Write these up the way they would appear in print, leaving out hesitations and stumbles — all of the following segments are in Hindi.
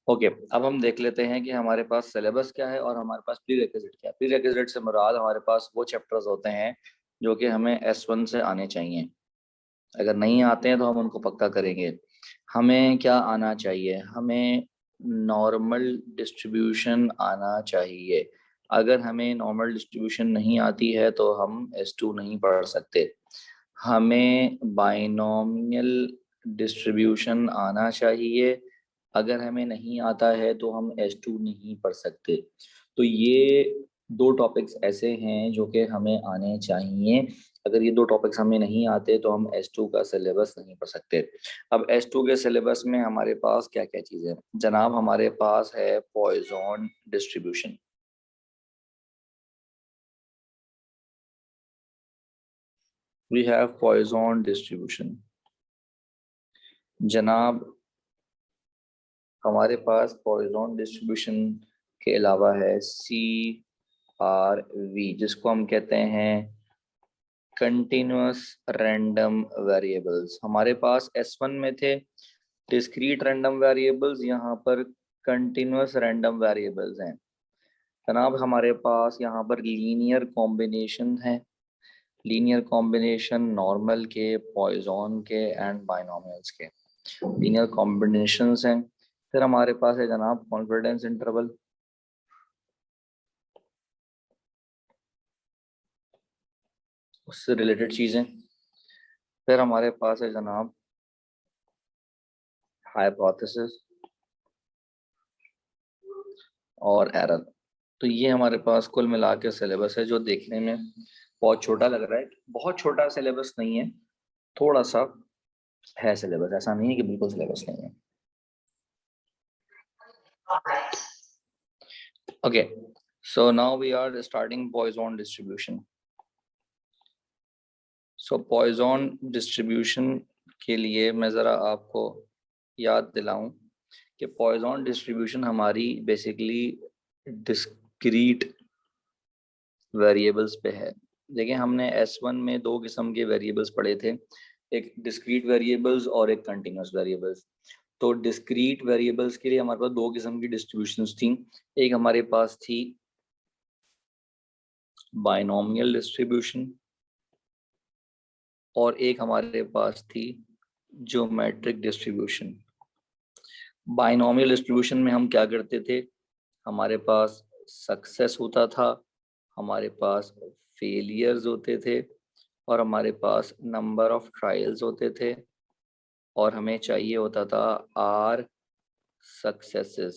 ओके, अब हम देख लेते हैं कि हमारे पास सिलेबस क्या है और हमारे पास प्री रिक्विजिट क्या है। प्री रिक्विजिट से मुराद हमारे पास वो चैप्टर्स होते हैं जो कि हमें S1 से आने चाहिए। अगर नहीं आते हैं तो हम उनको पक्का करेंगे। हमें क्या आना चाहिए? हमें नॉर्मल डिस्ट्रीब्यूशन आना चाहिए। अगर हमें नॉर्मल डिस्ट्रीब्यूशन नहीं आती है तो हम S2 नहीं पढ़ सकते। हमें बाइनोमियल डिस्ट्रीब्यूशन आना चाहिए। अगर हमें नहीं आता है तो हम S2 नहीं पढ़ सकते। तो ये दो टॉपिक्स ऐसे हैं जो कि हमें आने चाहिए। अगर ये दो टॉपिक्स हमें नहीं आते तो हम S2 का सिलेबस नहीं पढ़ सकते। अब S2 के सिलेबस में हमारे पास क्या क्या चीज़ें हैं जनाब? हमारे पास है poison distribution. We have poison distribution जनाब। हमारे पास पॉइजन डिस्ट्रीब्यूशन के अलावा है CRV, जिसको हम कहते हैं कंटिन्यूअस रैंडम वेरिएबल्स। हमारे पास S1 में थे डिस्क्रीट रैंडम वेरिएबल्स, यहाँ पर कंटिन्यूअस रैंडम वेरिएबल्स हैं जनाब। हमारे पास यहाँ पर लीनियर कॉम्बिनेशन है, लीनियर कॉम्बिनेशन नॉर्मल के, पॉइजन के एंड बाइनोमियल्स के लीनियर कॉम्बिनेशंस हैं। फिर हमारे पास है जनाब कॉन्फिडेंस इंटरवल, उससे रिलेटेड चीज़ें। फिर हमारे पास है जनाब हाइपोथेसिस और एरर। तो ये हमारे पास कुल मिला के सिलेबस है जो देखने में बहुत छोटा लग रहा है। बहुत छोटा सिलेबस नहीं है, थोड़ा सा है सिलेबस, ऐसा नहीं है कि बिल्कुल सिलेबस नहीं है। Okay, so now we are starting Poisson distribution. So Poisson distribution के लिए मैं ज़रा आपको याद दिलाऊं कि पॉइजन डिस्ट्रीब्यूशन हमारी बेसिकली डिस्क्रीट वेरिएबल्स पे है। देखिए, हमने S1 में दो किस्म के वेरिएबल्स पढ़े थे, एक डिस्क्रीट वेरिएबल्स और एक कंटिन्यूस वेरिएबल्स। तो डिस्क्रीट वेरिएबल्स के लिए हमारे पास दो किस्म की डिस्ट्रीब्यूशंस थी। एक हमारे पास थी बाइनोमियल डिस्ट्रीब्यूशन और एक हमारे पास थी ज्योमेट्रिक डिस्ट्रीब्यूशन। बाइनोमियल डिस्ट्रीब्यूशन में हम क्या करते थे? हमारे पास सक्सेस होता था, हमारे पास फेलियर्स होते थे और हमारे पास नंबर ऑफ ट्रायल्स होते थे और हमें चाहिए होता था R successes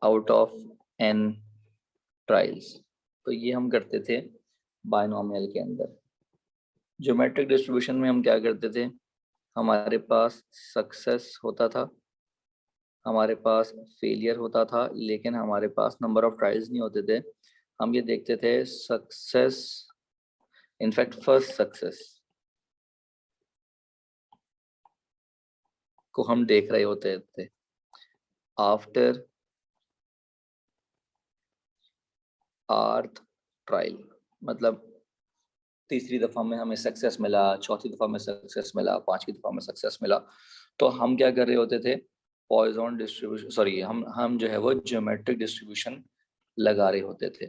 out of N trials. तो ये हम करते थे बाइनोमियल के अंदर। ज्योमेट्रिक डिस्ट्रीब्यूशन में हम क्या करते थे? हमारे पास सक्सेस होता था, हमारे पास फेलियर होता था, लेकिन हमारे पास नंबर ऑफ ट्रायल्स नहीं होते थे। हम ये देखते थे सक्सेस, इनफैक्ट फर्स्ट सक्सेस को हम देख रहे होते थे आफ्टर आर्थ ट्रायल। मतलब तीसरी दफ़ा में हमें सक्सेस मिला, चौथी दफ़ा में सक्सेस मिला, पांचवी दफ़ा में सक्सेस मिला। तो हम क्या कर रहे होते थे? पॉइजन डिस्ट्रीब्यूशन, सॉरी, हम जो है वो ज्योमेट्रिक डिस्ट्रीब्यूशन लगा रहे होते थे।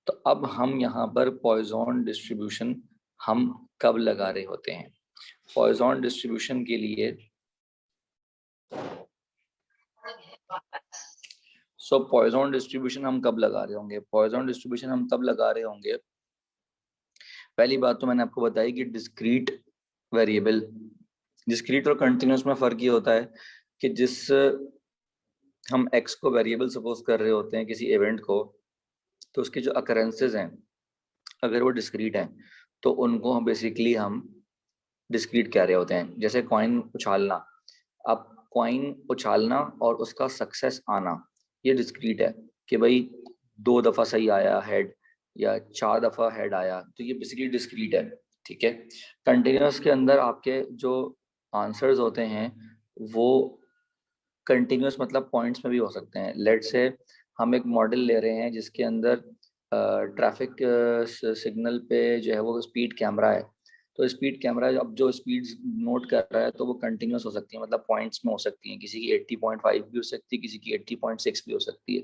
तो अब हम यहाँ पर पॉइजन डिस्ट्रीब्यूशन हम कब लगा रहे होते हैं? पॉइजन डिस्ट्रीब्यूशन के लिए पॉइजन डिस्ट्रीब्यूशन हम कब लगा रहे होंगे? पॉइजन डिस्ट्रीब्यूशन हम तब लगा रहे होंगे, पहली बात तो मैंने आपको बताई कि डिस्क्रीट वेरिएबल, डिस्क्रीट और कंटिन्यूस में फ़र्क ये होता है कि जिस हम x को वेरिएबल सपोज कर रहे होते हैं किसी इवेंट को, तो उसके जो अकरेंसेस हैं अगर वो डिस्क्रीट हैं तो उनको हम बेसिकली हम डिस्क्रीट कह रहे होते हैं। जैसे कॉइन उछालना, अब कॉइन उछालना और उसका सक्सेस आना ये डिस्क्रीट है कि भाई 2 दफ़ा सही आया हेड या 4 दफ़ा हेड आया, तो ये बेसिकली डिस्क्रीट है। ठीक है। कंटिन्यूस के अंदर आपके जो आंसर्स होते हैं वो कंटिन्यूस मतलब पॉइंट्स में भी हो सकते हैं। लेट से हम एक मॉडल ले रहे हैं जिसके अंदर ट्रैफिक सिग्नल पे जो है वो स्पीड कैमरा है, तो स्पीड कैमरा अब जो स्पीड नोट कर रहा है तो वो कंटिन्यूस हो सकती है, मतलब पॉइंट्स में हो सकती है, किसी की 80.5 भी हो सकती है, किसी की 80.6 भी हो सकती है,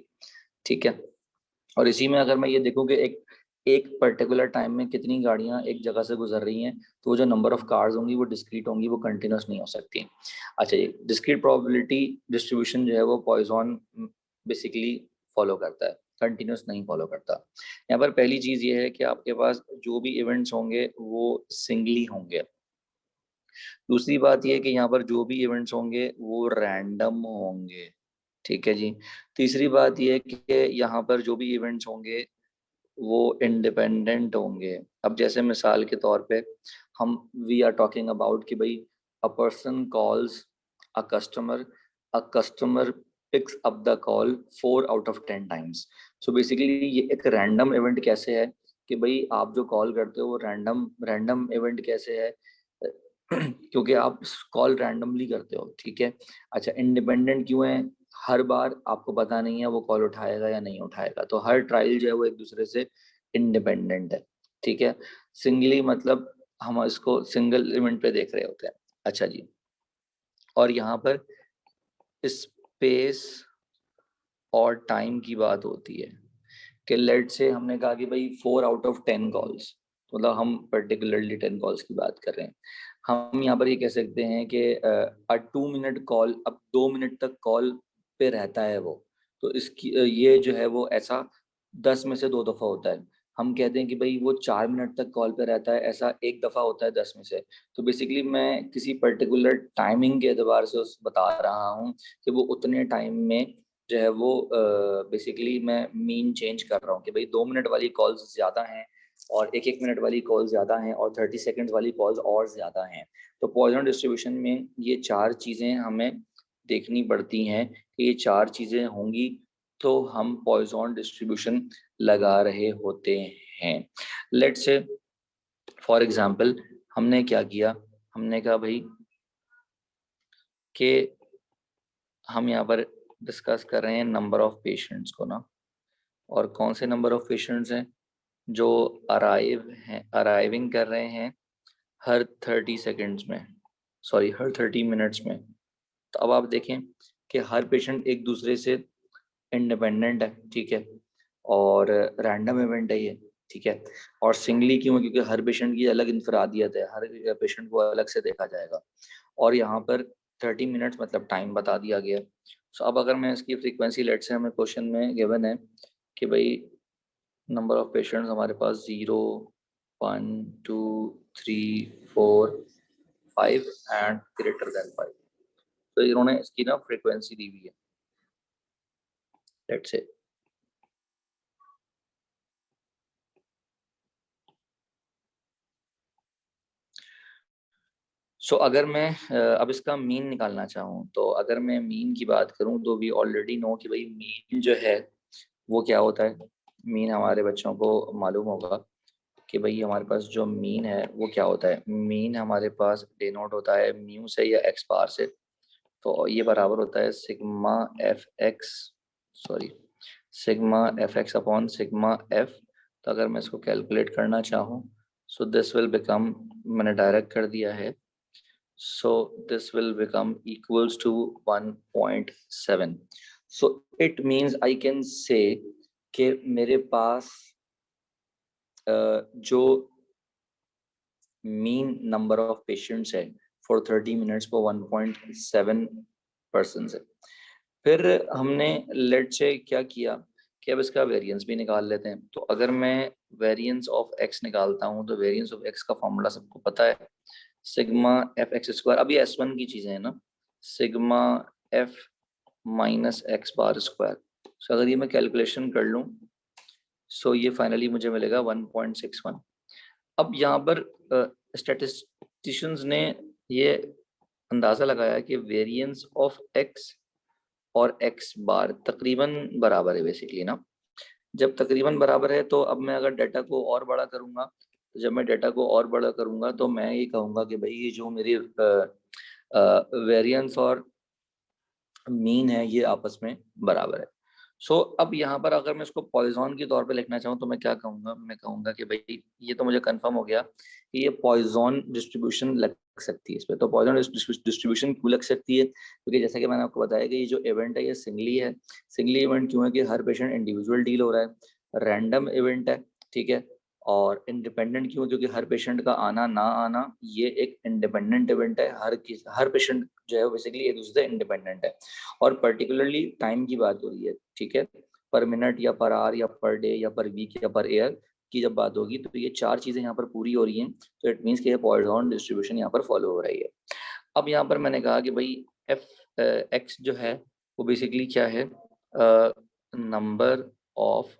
ठीक है। और इसी में अगर मैं ये देखूं कि एक एक पर्टिकुलर टाइम में कितनी गाड़ियां एक जगह से गुजर रही हैं, तो वो जो नंबर ऑफ कार्स होंगी वो डिस्क्रीट होंगी, वो कंटिन्यूस नहीं हो सकती। अच्छा, ये डिस्क्रीट प्रोबेबिलिटी डिस्ट्रीब्यूशन जो है वो पॉइजन बेसिकली फॉलो करता है, कंटिन्यूस नहीं फॉलो करता। यहाँ पर पहली चीज ये है कि आपके पास जो भी इवेंट्स होंगे वो सिंगली होंगे। दूसरी बात ये है कि यहाँ पर जो भी इवेंट्स होंगे वो रैंडम होंगे, ठीक है जी। तीसरी बात ये है कि यहाँ पर जो भी इवेंट्स होंगे वो इंडिपेंडेंट होंगे। अब जैसे मिसाल के तौर पे हम वी आर टॉकिंग अबाउट कि भाई a person calls a customer picks up the call 4 out of 10 times. So basically ये एक रैंडम इवेंट कैसे है कि भाई आप जो कॉल करते हो वो रैंडम रैंडम इवेंट कैसे है क्योंकि आप कॉल रैंडमली करते हो, ठीक है। अच्छा, इंडिपेंडेंट क्यों है? हर बार आपको पता नहीं है वो कॉल उठाएगा या नहीं उठाएगा, तो हर ट्रायल जो है वो एक दूसरे से इंडिपेंडेंट है, ठीक है। सिंगली मतलब हम इसको सिंगल इवेंट पे देख रहे होते हैं। अच्छा जी, और यहाँ पर स्पेस और टाइम की बात होती है कि लेट से हमने कहा कि भाई 4 out of 10 कॉल्स, मतलब हम पर्टिकुलरली 10 कॉल्स की बात कर रहे हैं। हम यहाँ पर ये कह सकते हैं कि 2 मिनट कॉल, अब 2 मिनट तक कॉल पे रहता है वो, तो इसकी ये जो है वो ऐसा 10 में से 2 दफा होता है। हम कहते हैं कि भाई वो 4 मिनट तक कॉल पे रहता है, ऐसा एक दफा होता है 10 में से। तो बेसिकली मैं किसी पर्टिकुलर टाइमिंग के एतबार से उस बता रहा हूँ कि वो उतने टाइम में जो है वो बेसिकली मैं मीन चेंज कर रहा हूँ कि भाई 2 मिनट वाली कॉल्स ज्यादा हैं और 1-1 मिनट वाली कॉल्स ज्यादा हैं और 30 सेकेंड्स वाली कॉल्स और ज्यादा हैं। तो पॉइजन डिस्ट्रीब्यूशन में ये 4 चीजें हमें देखनी पड़ती हैं कि ये 4 चीजें होंगी तो हम पॉइजन डिस्ट्रीब्यूशन लगा रहे होते हैं। लेट्स से फॉर एग्जांपल हमने क्या किया, हमने कहा भाई कि हम यहाँ पर डिस्कस कर रहे हैं नंबर ऑफ पेशेंट्स को ना, और कौन से नंबर ऑफ पेशेंट्स हैं जो अराइविंग कर रहे हैं हर 30 सेकेंड्स में, सॉरी हर 30 मिनट्स में। तो अब आप देखें कि हर पेशेंट एक दूसरे से इंडिपेंडेंट है, ठीक है, और रैंडम इवेंट है ये, ठीक है। और सिंगली क्यों है? क्योंकि हर पेशेंट की अलग इंफरादियत है, हर पेशेंट को अलग से देखा जाएगा। और यहाँ पर 30 मिनट्स मतलब टाइम बता दिया गया। सो अब अगर मैं इसकी फ्रीक्वेंसी, लेट से हमें क्वेश्चन में गिवन है कि भाई नंबर ऑफ पेशेंट्स हमारे पास 0, 1, 2, 3, 4, 5 एंड ग्रेटर देन 5। तो इन्होंने इसकी ना फ्रीक्वेंसी दी हुई है, लेट्स से। सो अगर मैं अब इसका मीन निकालना चाहूँ, तो अगर मैं मीन की बात करूँ तो वी ऑलरेडी नो कि भाई मीन जो है वो क्या होता है। मीन हमारे बच्चों को मालूम होगा कि भाई हमारे पास जो मीन है वो क्या होता है। मीन हमारे पास डिनोट होता है म्यू से या एक्स बार से, तो ये बराबर होता है sigma F x, sorry sigma F x upon sigma F. तो अगर मैं इसको कैलकुलेट करना चाहूँ, सो दिस विल बिकम, मैंने डायरेक्ट कर दिया है, so this will become equals to 1.7। so it means I can say कि मेरे पास जो मीन नंबर ऑफ पेशेंट्स है फॉर 30 मिनट्स वो 1.7 पर्सन है। फिर हमने लेट से क्या किया कि अब इसका वेरिएंस भी निकाल लेते हैं। तो अगर मैं वेरिएंस ऑफ एक्स निकालता हूँ तो वेरिएंस ऑफ एक्स का फॉर्मूला सबको पता है, सिग्मा एफ एक्स स्क्वायर। अभी S1 की चीजें हैं ना, sigma F minus x bar square. सो अगर ये मैं कैलकुलेशन कर लूँ, सो ये फाइनली मुझे मिलेगा 1.61। अब यहाँ पर स्टैटिस्टिशियंस ने ये अंदाजा लगाया कि वेरिएंस ऑफ एक्स और एक्स बार तकरीबन बराबर है बेसिकली ना। जब तकरीबन बराबर है तो अब मैं अगर डाटा को और बड़ा करूंगा, तो जब मैं डाटा को और बड़ा करूंगा तो मैं ये कहूंगा कि भाई ये जो मेरी वेरिएंस और मीन है ये आपस में बराबर है। सो अब यहाँ पर अगर मैं इसको पॉइजन के तौर पे लिखना चाहूँ तो मैं क्या कहूँगा, मैं कहूँगा कि भाई ये तो मुझे कंफर्म हो गया कि ये पॉइजन डिस्ट्रीब्यूशन लग सकती है इस पे। तो पॉइजन डिस्ट्रीब्यूशन क्यों लग सकती है, क्योंकि जैसा कि मैंने आपको बताया कि ये जो इवेंट है ये सिंगली है। सिंगली इवेंट क्यों है कि हर पेशेंट इंडिविजुअल डील हो रहा है, रैंडम इवेंट है, ठीक है। और इंडिपेंडेंट क्यों, क्योंकि हर पेशेंट का आना ना आना ये एक इंडिपेंडेंट इवेंट है। हर पेशेंट जो है वो बेसिकली एक दूसरे से इंडिपेंडेंट है। और पर्टिकुलरली टाइम की बात हो रही है, ठीक है, पर मिनट या पर आवर या पर डे या पर वीक या पर ईयर की जब बात होगी तो ये चार चीजें यहाँ पर पूरी हो रही हैं। तो इट मीन्स कि ये पॉइजन डिस्ट्रीब्यूशन यहाँ पर फॉलो हो रही है। अब यहाँ पर मैंने कहा कि भाई एफ एक्स जो है वो बेसिकली क्या है, number of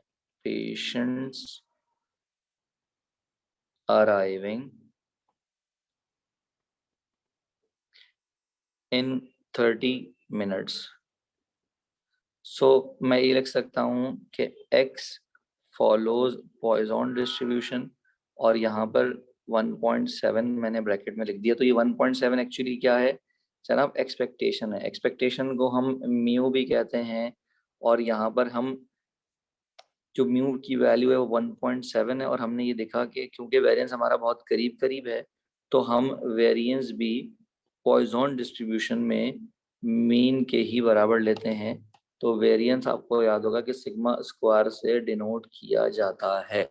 patients arriving in 30 minutes. So मैं ये लिख सकता हूँ कि x फॉलोज पॉइजन डिस्ट्रीब्यूशन, और यहाँ पर 1.7 मैंने ब्रैकेट में लिख दिया। तो ये 1.7 एक्चुअली क्या है जनाब, एक्सपेक्टेशन है। एक्सपेक्टेशन को हम म्यू भी कहते हैं, और यहाँ पर हम जो म्यू की वैल्यू है वो 1.7 है। और हमने ये देखा कि क्योंकि वेरिएंस हमारा बहुत करीब करीब है तो हम वेरिएंस भी पॉइजन डिस्ट्रीब्यूशन में मीन के ही बराबर लेते हैं। तो वेरिएंस आपको याद होगा कि सिग्मा स्क्वायर से डिनोट किया जाता है।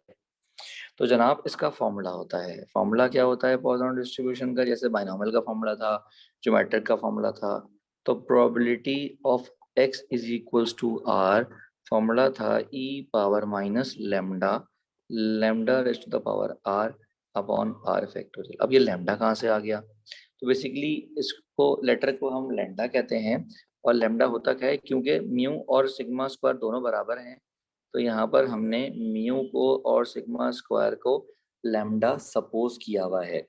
तो जनाब इसका फॉर्मूला होता है, फॉर्मूला क्या होता है पॉइजन डिस्ट्रीब्यूशन का, जैसे बाइनोमियल का फॉर्मूला था, ज्योमेट्रिक का फॉर्मूला था। तो probability of x is equals to r, formula था e power minus lambda, lambda raise to the power r upon r factorial. अब ये लेमडा कहाँ से आ गया, तो बेसिकली इसको लेटर को हम लेमडा कहते हैं। और लेमडा होता क्या है, क्योंकि म्यू और सिग्मा स्क्वायर दोनों बराबर हैं तो यहाँ पर हमने म्यू को और सिग्मा स्क्वायर को लैम्डा सपोज किया हुआ है।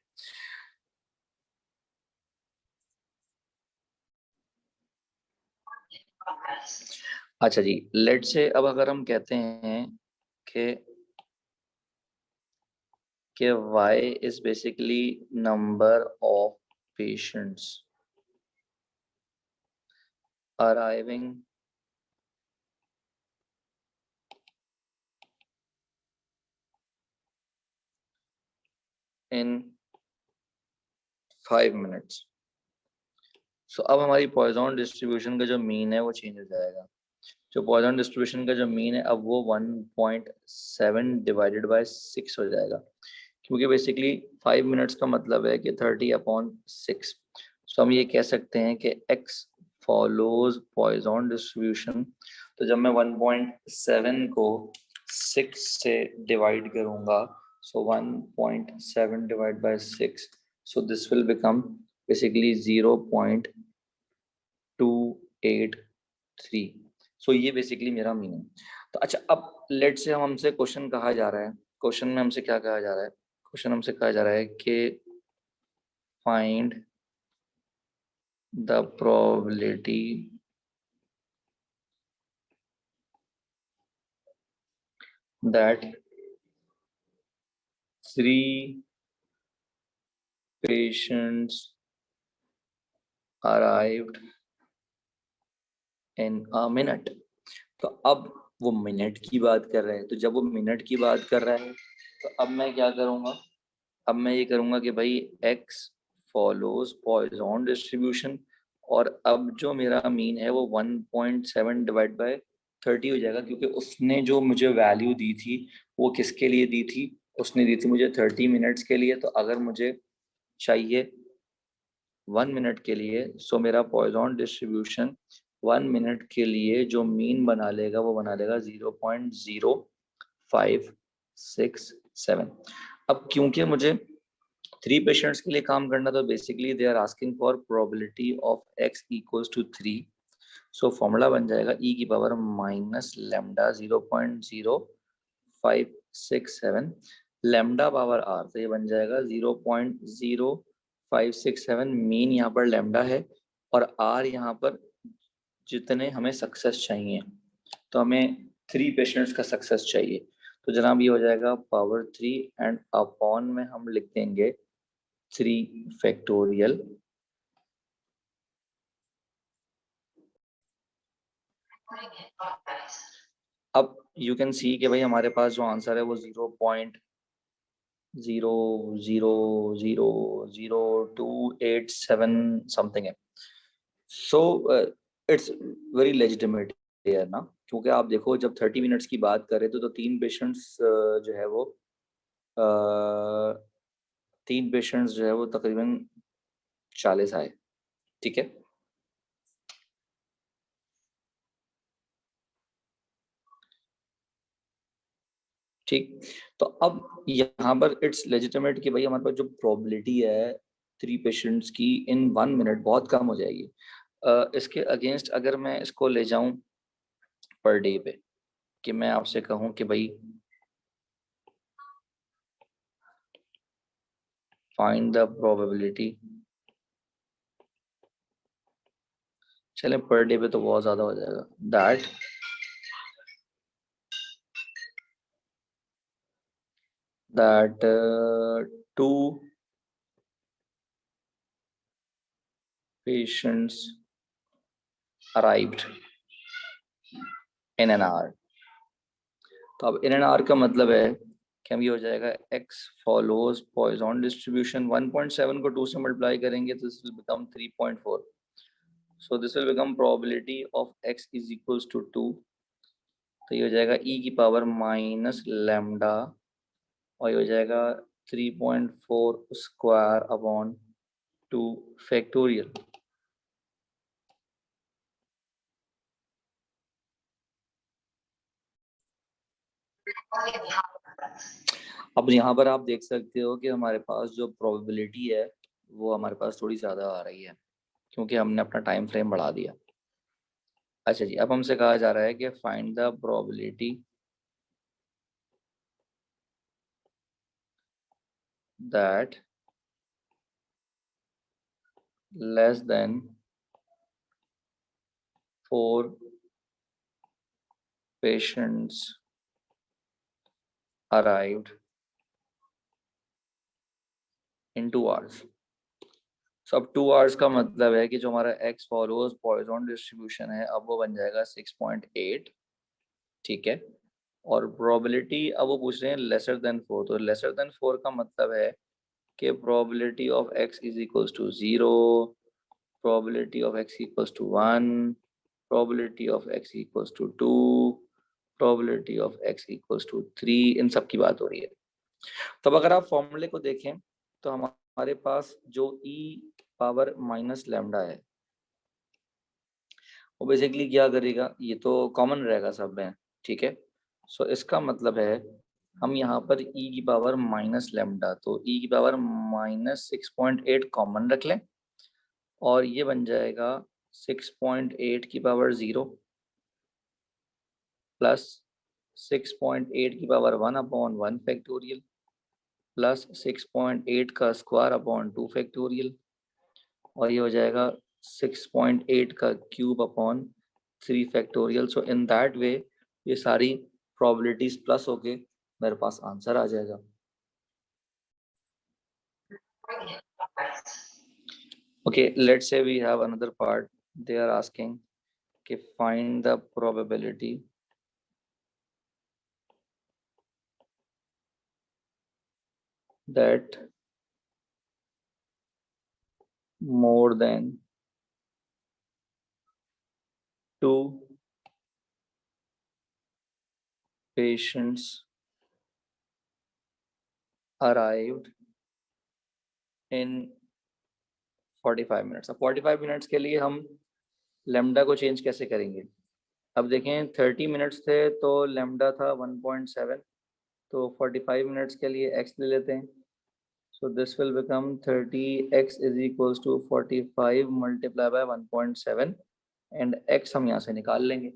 अच्छा जी, लेट से अब अगर हम कहते हैं कि y is basically number of patients arriving in 5 minutes. So अब हमारी पॉइजन डिस्ट्रीब्यूशन का जो मीन है वो चेंज हो जाएगा। जो पॉइजन डिस्ट्रीब्यूशन का जो मीन है अब वो 1.7 डिवाइडेड बाय 6 हो जाएगा, क्योंकि बेसिकली 5 मिनट्स का मतलब है कि 30/6। सो हम ये कह सकते हैं कि x फॉलोज पॉइजन डिस्ट्रीब्यूशन। तो जब मैं 1.7 को 6 से डिवाइड करूंगा, सो 1.7 divide by 6, so this will become basically 0.283। सो ये बेसिकली मेरा मीन है। तो अच्छा, अब लेट से हम हमसे क्वेश्चन कहा जा रहा है, क्वेश्चन में हमसे क्या कहा जा रहा है, क्वेश्चन हमसे कहा जा रहा है कि find the probability that 3 patients arrived in a minute. तो अब वो मिनट की बात कर रहे हैं, तो जब वो मिनट की बात कर रहा है तो अब मैं क्या करूँगा, अब मैं ये करूँगा कि भाई x फॉलोज पॉइजन डिस्ट्रीब्यूशन, और अब जो मेरा मीन है वो 1.7 डिवाइड बाय 30 हो जाएगा, क्योंकि उसने जो मुझे वैल्यू दी थी वो किसके लिए दी थी, उसने दी थी मुझे 30 मिनट्स के लिए। तो अगर मुझे चाहिए 1 मिनट के लिए, सो मेरा पॉइजन डिस्ट्रीब्यूशन 1 मिनट के लिए जो मीन बना लेगा वो बना लेगा 0.0567। अब क्योंकि मुझे 3 पेशेंट्स के लिए काम करना, तो basically they are asking for probability of x equals to 3। So formula बन जाएगा e की power minus lambda 0.0567 lambda power r, तो ये बन जाएगा 0.0567। मीन यहाँ पर लेमडा है और r यहाँ पर जितने हमें सक्सेस चाहिए, तो हमें 3 पेशेंट्स का सक्सेस चाहिए। तो जनाब ये हो जाएगा पावर 3 एंड अपॉन में हम लिख देंगे 3 फैक्टोरियल। अब यू कैन सी कि भाई हमारे पास जो आंसर है वो 0.0000287 समथिंग है। सो इट्स वेरी लेजिटिमेट है ना, क्योंकि आप देखो जब 30 मिनट्स की बात करें तो 3 पेशेंट्स जो है वो 3 पेशेंट्स जो है वो तकरीबन 40 आए, ठीक है। ठीक, तो अब यहाँ पर इट्स लेजिटिमेट कि भाई हमारे पास जो प्रोबेबिलिटी है 3 पेशेंट्स की इन 1 मिनट बहुत कम हो जाएगी। इसके अगेंस्ट अगर मैं इसको ले जाऊं पर डे पे, कि मैं आपसे कहूं कि भाई फाइंड द प्रोबेबिलिटी, चले पर डे पे तो बहुत ज्यादा हो जाएगा, that 2 patients arrived in an hour. तो अब इन एन आवर का मतलब है कि हम ये हो जाएगा x फॉलोज पॉइजन डिस्ट्रीब्यूशन, 1.7 को 2 से मल्टीप्लाई करेंगे तो this will become 3.4। So this will become probability of x is equals to 2, तो ये हो जाएगा e की पावर माइनस लैम्डा, और ये हो जाएगा 3.4 स्क्वायर अपॉन 2 फैक्टोरियल। अब यहाँ पर आप देख सकते हो कि हमारे पास जो प्रोबेबिलिटी है वो हमारे पास थोड़ी ज़्यादा आ रही है, क्योंकि हमने अपना टाइम फ्रेम बढ़ा दिया। अच्छा जी, अब हमसे कहा जा रहा है कि find the probability that less than 4 patients arrived in 2 hours. So अब 2 आवर्स का मतलब है कि जो हमारा एक्स फॉलोअर्स पॉइजन डिस्ट्रीब्यूशन है अब वो बन जाएगा 6.8, ठीक है। और प्रोबेबिलिटी अब वो पूछ रहे हैं लेसर देन 4, तो लेसर देन 4 का मतलब है कि probability of x is equals to 0, probability of x equals to 1, probability of x equals to 2, probability of x equals to 3, इन सब की बात हो रही है। तब अगर आप फॉर्मूले को देखें तो हमारे पास जो e पावर माइनस लैम्डा है वो बेसिकली क्या करेगा, ये तो कॉमन रहेगा सब में, ठीक है। सो इसका मतलब है हम यहाँ पर e की पावर माइनस लैम्डा, तो e की पावर माइनस 6.8 कॉमन रख लें, और ये बन जाएगा 6.8 की पावर 0 प्लस 6.8 की पावर 1 अपॉन 1 फैक्टोरियल प्लस 6.8 का स्क्वायर अपॉन 2 फैक्टोरियल, और ये हो जाएगा 6.8 का cube upon 3 factorial. So in that way ये सारी प्रोबेबिलिटीज प्लस होके मेरे पास आंसर आ जाएगा। Okay, let's say we have another part. They are asking, okay, find the probability that more than 2 patients arrived in 45 minutes. अब 45 मिनट्स के लिए हम लेमडा को चेंज कैसे करेंगे? अब देखें 30 मिनट्स थे तो लेमडा था 1.7, तो 45 मिनट्स के लिए x ले लेते हैं। So this will become 30x is equals to 45 multiply by 1.7, and x हम यहाँ से निकाल लेंगे।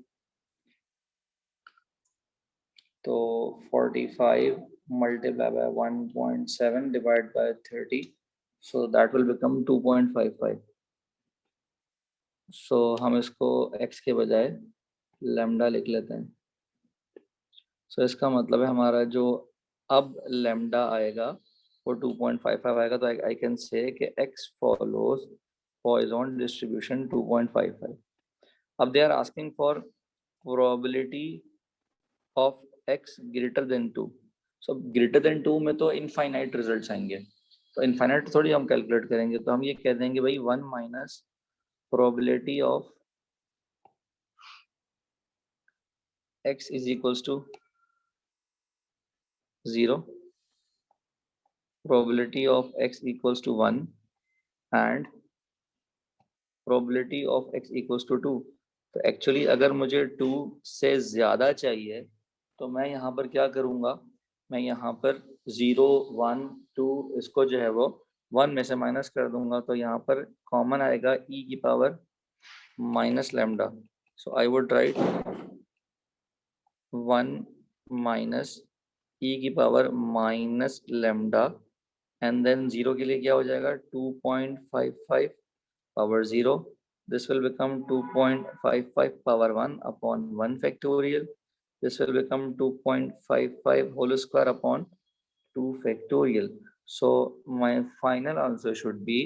तो 45 multiplied by 1.7 divided by 30, so that will become 2.55। so हम इसको x के बजाय लैम्डा लिख लेते हैं। so इसका मतलब है हमारा जो अब लैम्डा आएगा वो 2.55 आएगा, तो आई कैन से कि x follows Poisson distribution 2.55। अब they are asking for probability of x greater than 2। So greater than 2 में तो इनफाइनाइट रिजल्ट्स आएंगे, तो इनफाइनाइट थोड़ी हम कैलकुलेट करेंगे, तो हम ये कह देंगे भाई 1 minus probability of x is equals to 0, probability of x equals to 1 and probability of x equals to 2। तो एक्चुअली अगर मुझे 2 से ज़्यादा चाहिए तो मैं यहाँ पर क्या करूँगा, मैं यहाँ पर 0, 1, 2 इसको जो है वो 1 में से माइनस कर दूंगा, तो यहाँ पर कॉमन आएगा e की power minus lambda. So I would write 1 minus e की power minus lambda and then 0 के लिए क्या हो जाएगा 2.55 power 0. This will become 2.55 power 1 upon 1 factorial. This will become 2.55 whole square upon 2 factorial. So my final answer should be